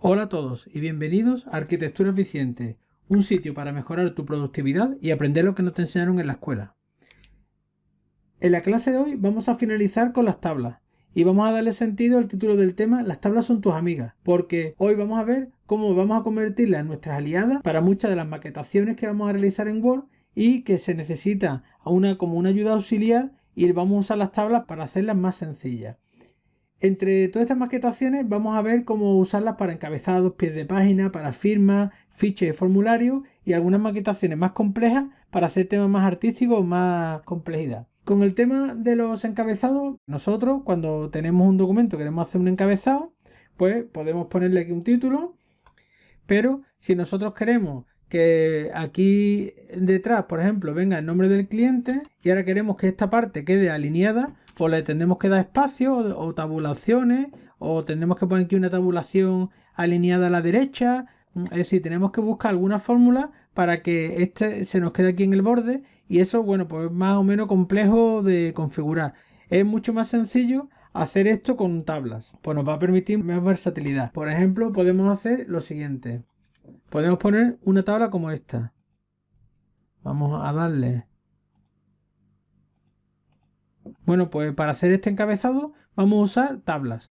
Hola a todos y bienvenidos a Arquitectura Eficiente, un sitio para mejorar tu productividad y aprender lo que no te enseñaron en la escuela. En la clase de hoy vamos a finalizar con las tablas y vamos a darle sentido al título del tema Las tablas son tus amigas, porque hoy vamos a ver cómo vamos a convertirlas en nuestras aliadas para muchas de las maquetaciones que vamos a realizar en Word y que se necesita como una ayuda auxiliar y vamos a usar las tablas para hacerlas más sencillas. Entre todas estas maquetaciones vamos a ver cómo usarlas para encabezados, pies de página, para firmas, fichas y formularios y algunas maquetaciones más complejas para hacer temas más artísticos o más complejidad. Con el tema de los encabezados, nosotros cuando tenemos un documento, queremos hacer un encabezado, pues podemos ponerle aquí un título, pero si nosotros queremos que aquí detrás, por ejemplo, venga el nombre del cliente y ahora queremos que esta parte quede alineada, pues le tendremos que dar espacio o tabulaciones, o tendremos que poner aquí una tabulación alineada a la derecha. Es decir, tenemos que buscar alguna fórmula para que este se nos quede aquí en el borde, y eso, bueno, pues es más o menos complejo de configurar. Es mucho más sencillo hacer esto con tablas, pues nos va a permitir más versatilidad. Por ejemplo, podemos hacer lo siguiente. Podemos poner una tabla como esta. Vamos a darle. Bueno, pues para hacer este encabezado vamos a usar tablas.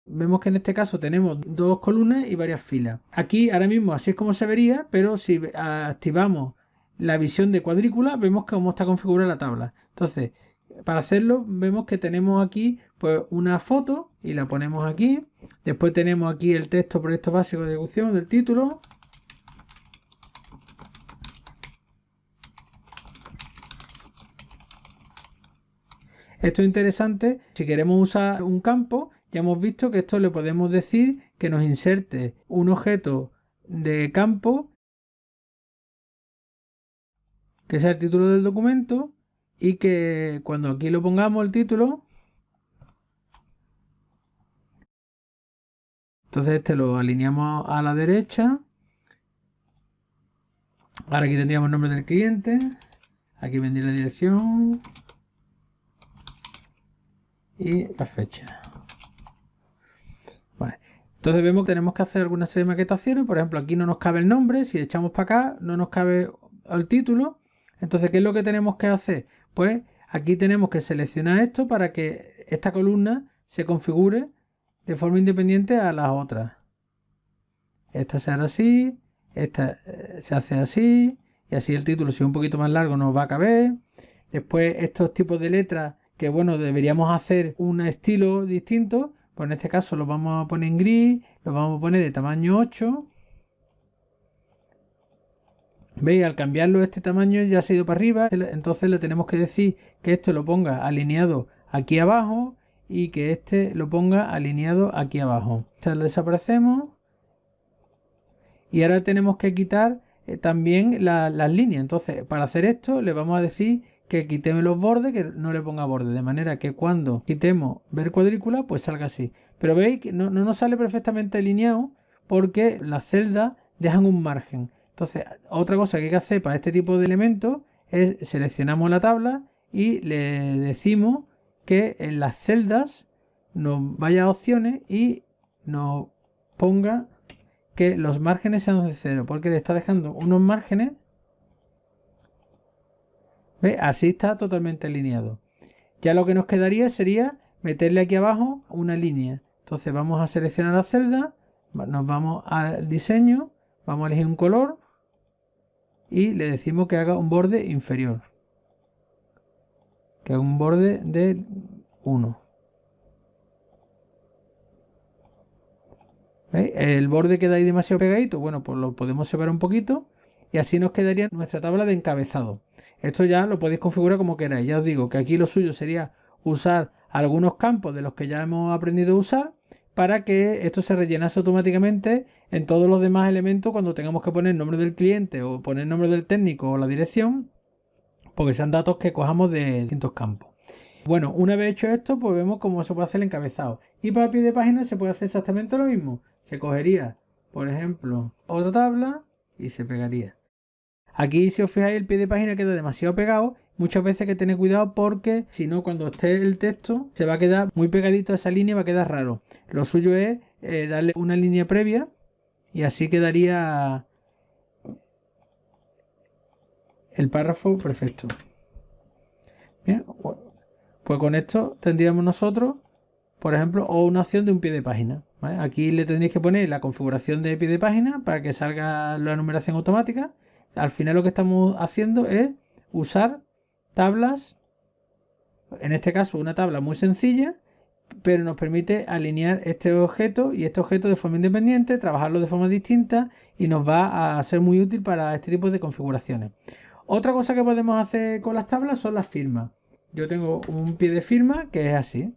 Vemos que en este caso tenemos dos columnas y varias filas. Aquí ahora mismo así es como se vería, pero si activamos la visión de cuadrícula vemos cómo está configurada la tabla. Entonces, para hacerlo vemos que tenemos aquí pues una foto y la ponemos aquí. Después tenemos aquí el texto proyecto básico de ejecución del título. Esto es interesante. Si queremos usar un campo, ya hemos visto que esto le podemos decir que nos inserte un objeto de campo que sea el título del documento y que cuando aquí lo pongamos el título, entonces este lo alineamos a la derecha. Ahora aquí tendríamos el nombre del cliente, aquí vendría la dirección y la fecha. Vale. Entonces vemos que tenemos que hacer alguna serie de maquetaciones. Por ejemplo, aquí no nos cabe el nombre. Si le echamos para acá, no nos cabe el título. Entonces, ¿qué es lo que tenemos que hacer? Pues aquí tenemos que seleccionar esto para que esta columna se configure de forma independiente a las otras. Esta se hará así, esta se hace así, y así el título, si es un poquito más largo, nos va a caber. Después estos tipos de letras que, bueno, deberíamos hacer un estilo distinto, pues en este caso lo vamos a poner en gris, lo vamos a poner de tamaño 8. ¿Veis? Al cambiarlo este tamaño ya se ha ido para arriba, entonces le tenemos que decir que esto lo ponga alineado aquí abajo y que este lo ponga alineado aquí abajo. Esta lo desaparecemos. Y ahora tenemos que quitar también las líneas. Entonces, para hacer esto, le vamos a decir que quitemos los bordes, que no le ponga bordes. De manera que cuando quitemos ver cuadrícula, pues salga así. Pero veis que no nos sale perfectamente alineado porque las celdas dejan un margen. Entonces, otra cosa que hay que hacer para este tipo de elementos es seleccionamos la tabla y le decimos que en las celdas nos vaya a opciones y nos ponga que los márgenes sean de 0, porque le está dejando unos márgenes. ¿Ve? Así está totalmente alineado. Ya lo que nos quedaría sería meterle aquí abajo una línea. Entonces vamos a seleccionar la celda, nos vamos al diseño, vamos a elegir un color y le decimos que haga un borde inferior, que haga un borde de 1. ¿Veis? El borde queda ahí demasiado pegadito, bueno, pues lo podemos separar un poquito y así nos quedaría nuestra tabla de encabezado. Esto ya lo podéis configurar como queráis. Ya os digo que aquí lo suyo sería usar algunos campos de los que ya hemos aprendido a usar para que esto se rellenase automáticamente en todos los demás elementos cuando tengamos que poner el nombre del cliente o poner el nombre del técnico o la dirección, porque sean datos que cojamos de distintos campos. Bueno, una vez hecho esto, pues vemos cómo se puede hacer el encabezado. Y para pie de página se puede hacer exactamente lo mismo. Se cogería, por ejemplo, otra tabla y se pegaría. Aquí, si os fijáis, el pie de página queda demasiado pegado muchas veces hay que tener cuidado porque si no, cuando esté el texto se va a quedar muy pegadito a esa línea y va a quedar raro. Lo suyo es darle una línea previa y así quedaría el párrafo perfecto. Bien, pues con esto tendríamos nosotros, por ejemplo, o una opción de un pie de página. ¿Vale? Aquí le tendréis que poner la configuración de pie de página para que salga la numeración automática. Al final lo que estamos haciendo es usar tablas, en este caso una tabla muy sencilla, pero nos permite alinear este objeto y este objeto de forma independiente, trabajarlo de forma distinta y nos va a ser muy útil para este tipo de configuraciones. Otra cosa que podemos hacer con las tablas son las firmas. Yo tengo un pie de firma que es así.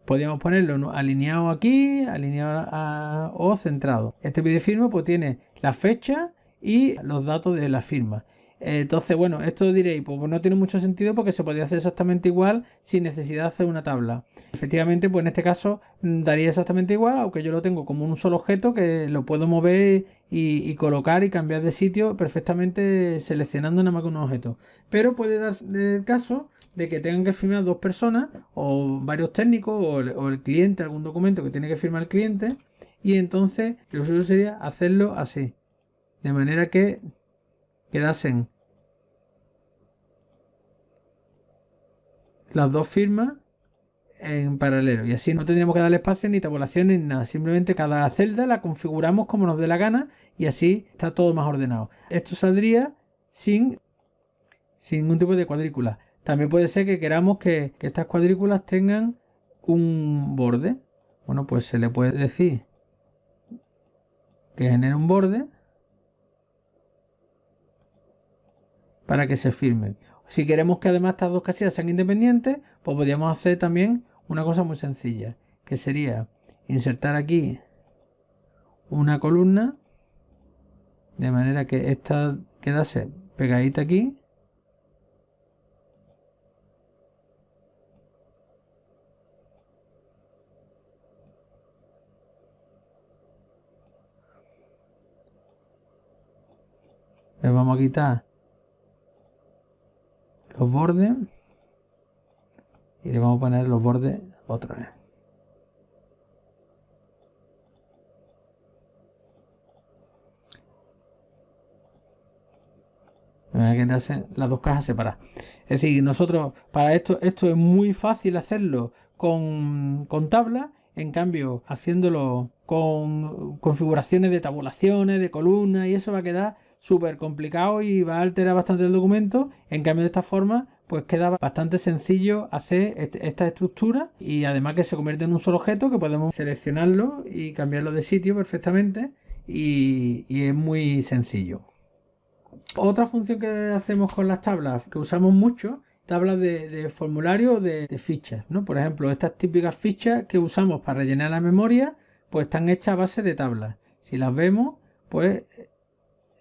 Podríamos ponerlo alineado aquí, alineado o centrado. Este pie de firma pues tiene la fecha y los datos de la firma. Entonces, bueno, esto diréis, pues no tiene mucho sentido porque se podría hacer exactamente igual sin necesidad de hacer una tabla. Efectivamente, pues en este caso daría exactamente igual, aunque yo lo tengo como un solo objeto que lo puedo mover y colocar y cambiar de sitio perfectamente seleccionando nada más que un objeto. Pero puede darse el caso de que tengan que firmar dos personas o varios técnicos o el cliente, algún documento que tiene que firmar el cliente, y entonces lo suyo sería hacerlo así, de manera que quedasen las dos firmas en paralelo y así no tendríamos que darle espacio ni tabulaciones ni nada, simplemente cada celda la configuramos como nos dé la gana y así está todo más ordenado. Esto saldría sin ningún tipo de cuadrícula. También puede ser que queramos que estas cuadrículas tengan un borde. Bueno, pues se le puede decir que genere un borde para que se firme. Si queremos que además estas dos casillas sean independientes, pues podríamos hacer también una cosa muy sencilla, que sería insertar aquí una columna, de manera que esta quedase pegadita aquí. Le vamos a quitar los bordes y le vamos a poner los bordes otra vez. Que quedarse las dos cajas separadas. Es decir, nosotros para esto es muy fácil hacerlo con tablas, en cambio haciéndolo con configuraciones de tabulaciones, de columnas y eso va a quedar súper complicado y va a alterar bastante el documento. En cambio de esta forma pues queda bastante sencillo hacer esta estructura y además que se convierte en un solo objeto que podemos seleccionarlo y cambiarlo de sitio perfectamente y es muy sencillo. Otra función que hacemos con las tablas, que usamos mucho, tablas de formulario o de fichas, ¿no? Por ejemplo, estas típicas fichas que usamos para rellenar la memoria, pues están hechas a base de tablas. Si las vemos, pues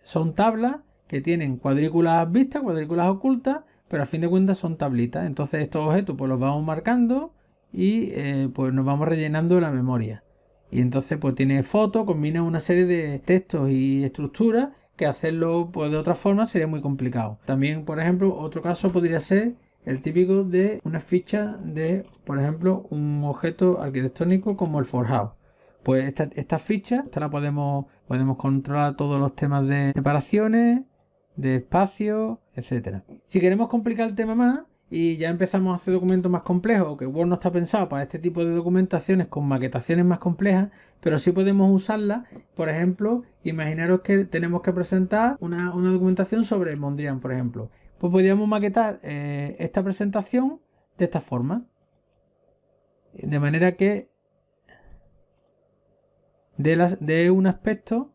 son tablas que tienen cuadrículas vistas, cuadrículas ocultas, pero a fin de cuentas son tablitas. Entonces estos objetos pues los vamos marcando y pues nos vamos rellenando la memoria. Y entonces pues tiene fotos, combina una serie de textos y estructuras que hacerlo pues, de otra forma sería muy complicado. También, por ejemplo, otro caso podría ser el típico de una ficha de, por ejemplo, un objeto arquitectónico como el forjado. Pues esta ficha, la podemos controlar todos los temas de separaciones, de espacio, etcétera. Si queremos complicar el tema más y ya empezamos a hacer documentos más complejos, o que Word no está pensado para este tipo de documentaciones con maquetaciones más complejas, pero sí podemos usarla. Por ejemplo, imaginaros que tenemos que presentar una documentación sobre Mondrian, por ejemplo. Pues podríamos maquetar esta presentación de esta forma. De manera que de un aspecto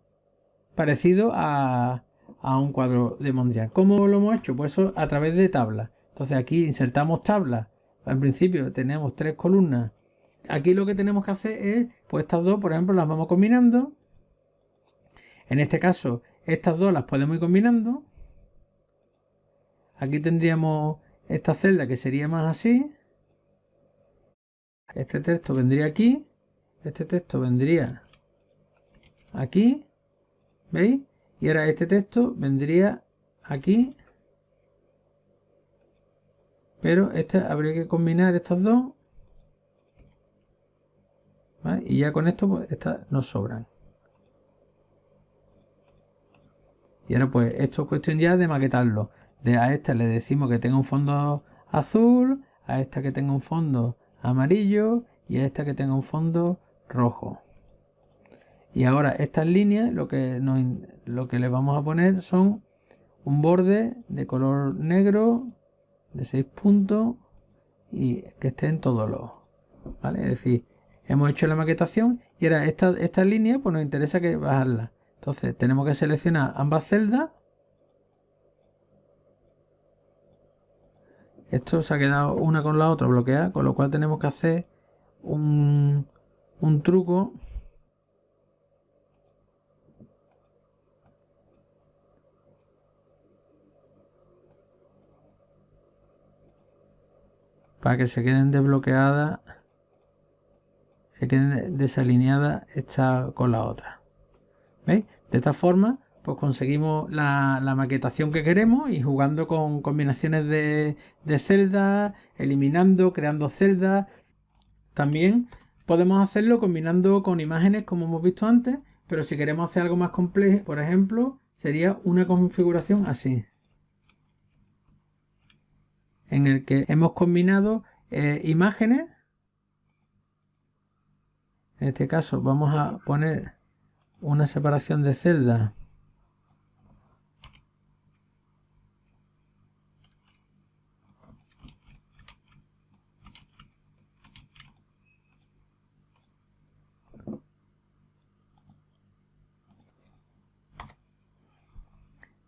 parecido a un cuadro de Mondrian. ¿Cómo lo hemos hecho? Pues eso a través de tablas. Entonces aquí insertamos tablas. Al principio tenemos 3 columnas. Aquí lo que tenemos que hacer es, pues estas dos, por ejemplo, las vamos combinando. En este caso, estas dos las podemos ir combinando. Aquí tendríamos esta celda que sería más así. Este texto vendría aquí. Este texto vendría aquí. ¿Veis? Y ahora este texto vendría aquí. Pero habría que combinar estas dos. ¿Vale? Y ya con esto pues, estas nos sobran. Y ahora pues esto es cuestión ya de maquetarlo. A esta le decimos que tenga un fondo azul, a esta que tenga un fondo amarillo y a esta que tenga un fondo rojo. Y ahora estas líneas lo que le vamos a poner son un borde de color negro de 6 puntos y que esté en todos los, ¿vale? Es decir, hemos hecho la maquetación y ahora esta línea pues nos interesa que bajarla. Entonces tenemos que seleccionar ambas celdas. Esto se ha quedado una con la otra bloqueada, con lo cual tenemos que hacer un truco para que se queden desbloqueadas, se queden desalineadas esta con la otra. ¿Veis? De esta forma pues conseguimos la maquetación que queremos y jugando con combinaciones de celdas, eliminando, creando celdas. También podemos hacerlo combinando con imágenes como hemos visto antes, pero si queremos hacer algo más complejo, por ejemplo, sería una configuración así, en el que hemos combinado imágenes. En este caso vamos a poner una separación de celdas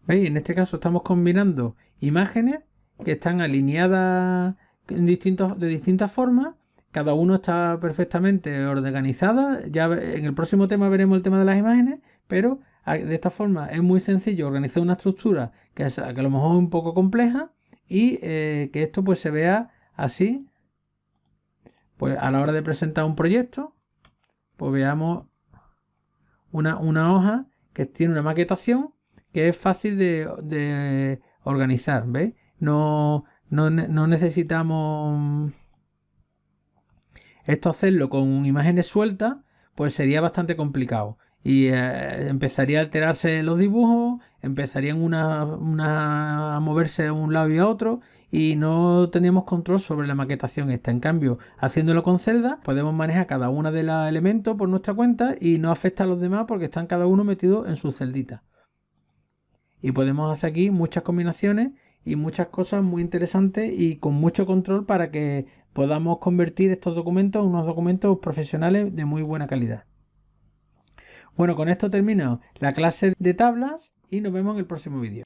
¿veis? En este caso estamos combinando imágenes que están alineadas de distintas formas. Cada uno está perfectamente organizada. Ya en el próximo tema veremos el tema de las imágenes, pero de esta forma es muy sencillo organizar una estructura que a lo mejor es un poco compleja y que esto pues se vea así. Pues a la hora de presentar un proyecto, pues veamos una hoja que tiene una maquetación que es fácil de organizar, ¿veis? No necesitamos esto hacerlo con imágenes sueltas, pues sería bastante complicado. Y empezaría a alterarse los dibujos, empezarían a moverse de un lado y a otro y no teníamos control sobre la maquetación esta. En cambio, haciéndolo con celdas, podemos manejar cada uno de los elementos por nuestra cuenta y no afecta a los demás porque están cada uno metido en sus celditas. Y podemos hacer aquí muchas combinaciones y muchas cosas muy interesantes y con mucho control para que podamos convertir estos documentos en unos documentos profesionales de muy buena calidad. Bueno, con esto termino la clase de tablas y nos vemos en el próximo vídeo.